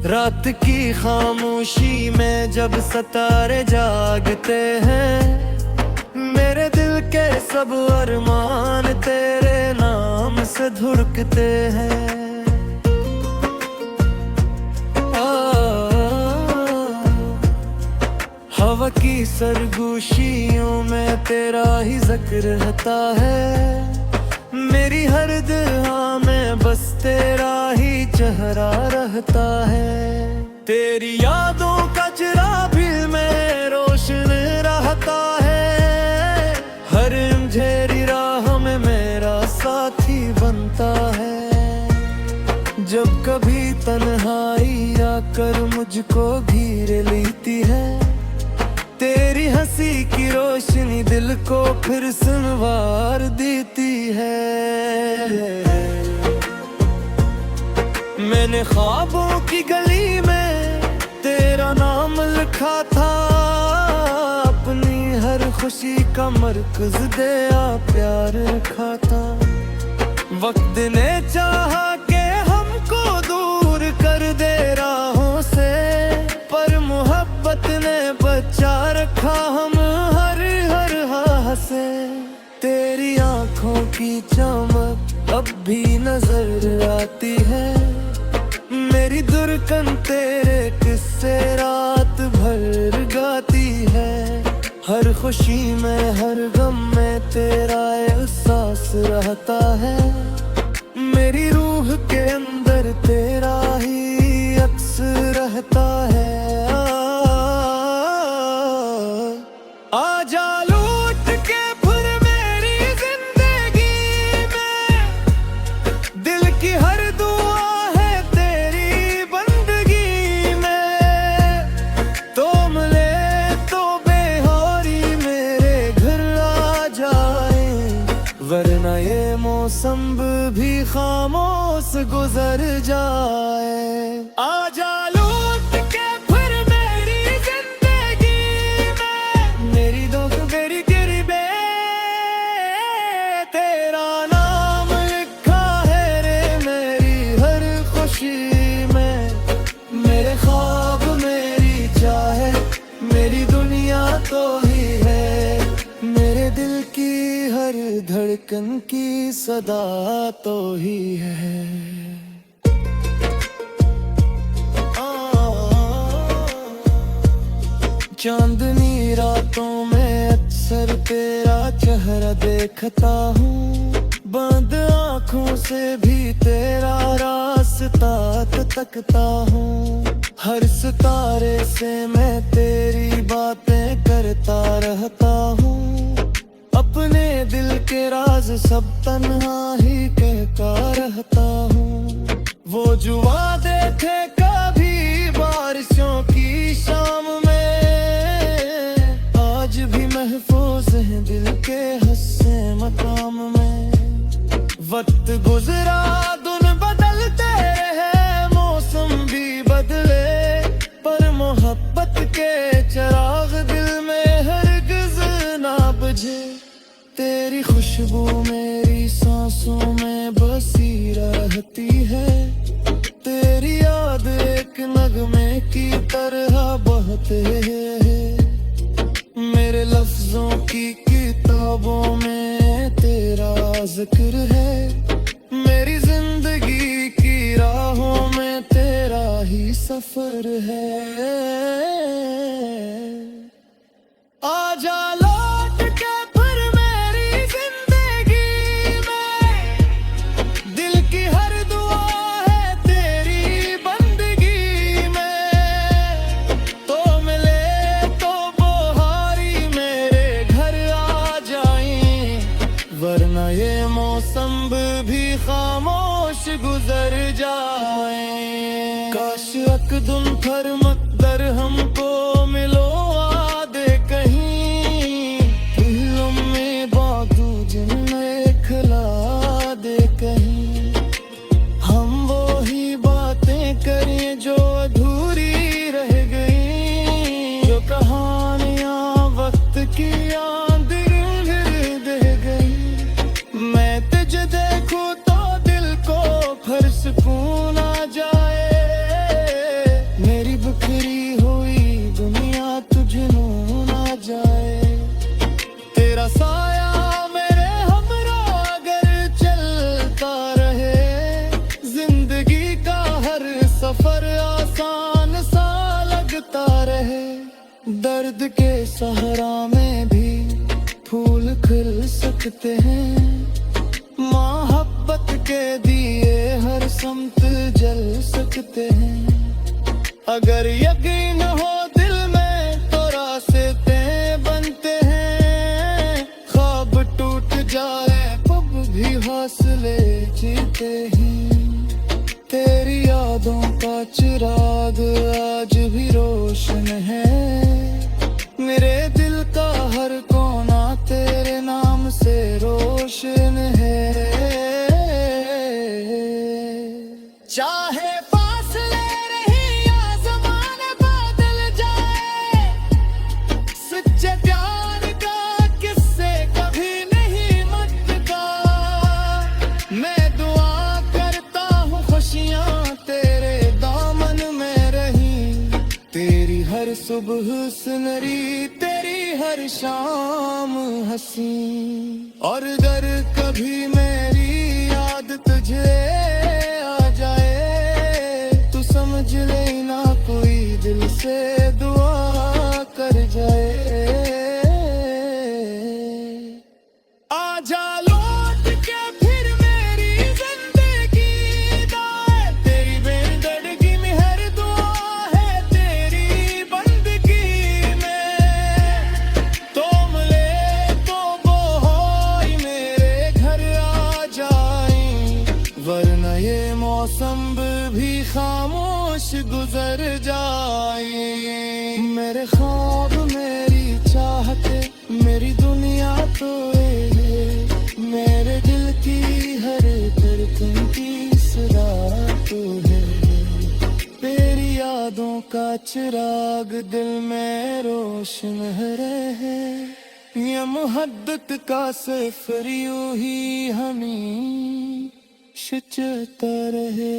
रात की खामोशी में जब सितारे जागते हैं, मेरे दिल के सब अरमान तेरे नाम से धुड़कते हैं। हवा की सरगोशियों में तेरा ही जिक्र रहता है, मेरी हर दुआ में बस तेरा ही चेहरा रहता है। तेरी यादों का चिराग भी में रोशन रहता है, हर अंधेरी राह में मेरा साथी बनता है। जब कभी तन्हाई आकर मुझको घेर लेती है, तेरी हंसी की रोशनी दिल को फिर संवार देती है। मैंने ख्वाबों की गली में तेरा नाम लिखा था, अपनी हर खुशी का मरकज दया प्यार रखा था। वक्त ने चाहा के हमको दूर कर दे राहों से, पर मोहब्बत ने बचा रखा हम हर हर हाह से। तेरी आंखों की चमक अब भी नजर आती है, मेरी धड़कन तेरे किस्से रात भर गाती है। हर खुशी में हर गम में तेरा एहसास रहता है, मेरी रूह के अंदर तेरा ही अक्स रहता है। आजा लौट के फिर मेरी जिंदगी में, दिल की हर दुआ है तेरी बंदगी में। तो मिले तो बेहारी मेरे घर आ जाए, वरना ये मौसम भी खामोश गुजर जाए। आजा लौट के फिर मेरी जिंदगी में, मेरी दोस्त मेरी गिरबे तेरा नाम लिखा है रे मेरी हर खुशी में। मेरे ख्वाब मेरी चाहे मेरी दुनिया तो ही है, मेरे दिल की हर धड़कन की सदा तो ही है। चांदनी रातों में अक्सर तेरा चेहरा देखता हूँ, बंद आँखों से भी तेरा रास्ता तकता हूँ। हर सितारे से मैं तेरी बातें करता रहता हूँ, अपने दिल के राज सब तन्हा ही कहता रहता हूँ। वो जो वादे थे कभी बारिशों की शाम में, आज भी महफूज हैं दिल के हंसे मकाम में। वक्त गुजरा दुन बदलते रहे, मौसम भी बदले, पर मोहब्बत के चिराग दिल में हरगिज ना बुझे। तेरी खुशबू मेरी सांसों में बसी रहती है, तेरी याद एक नगमे की तरह बहते है। मेरे लफ्जों की किताबों में तेरा जिक्र है, मेरी जिंदगी की राहों में तेरा ही सफर है। आजा लौट के फिर मेरी जिंदगी में, दिल की हर दुआ है तेरी बंदगी में। तो मिले तो बहारी मेरे घर आ जाए, वरना ये मौसम भी खामोश गुजर जाए। काश अकदम फर मकदर हमको मिलो आदे कहीं, दिलों में बादू जिन्हें खिला दे कहीं। हम वो ही बातें करें जो अधूरी रह गई, जो कहानियां वक्त की आंधिर दे गई। मैं तुझे देखूं तो दिल को फिर सुकून आ जाए, अगर यकीन हो दिल में तो रास्ते बनते हैं, ख्वाब टूट जाए पब भी हौसले जीते हैं। तेरी यादों का चिराग आज भी रोशन है, मेरे दिल का हर कोना तेरे नाम से रोशन है। चाहे फासले रहे या ज़माने बदल जाए, सच्चे प्यार का किस्से कभी नहीं मिटता। मैं दुआ करता हूँ खुशियाँ तेरे दामन में रही, तेरी हर सुबह सुनहरी, तेरी हर शाम हंसी। और अगर कभी मेरी याद तुझे आ जाए तो समझ लेना कोई दिल से दुआ कर जाए। आजा लौट के फिर मेरी जिंदगी दाए, तेरी बेदर्दी में हर दुआ है तेरी बंदगी में। तो मिले तो वो मेरे घर आ जाए, वरना ये मौसम भी खामोश गुजर जाए। मेरे ख्वाब मेरी चाहते मेरी दुनिया तो है, मेरे दिल की हर धड़कन की सदा तो है। तेरी यादों का चिराग दिल में रोशन रहे, ये मोहब्बत का सफर यूं ही हमें चलता रहे।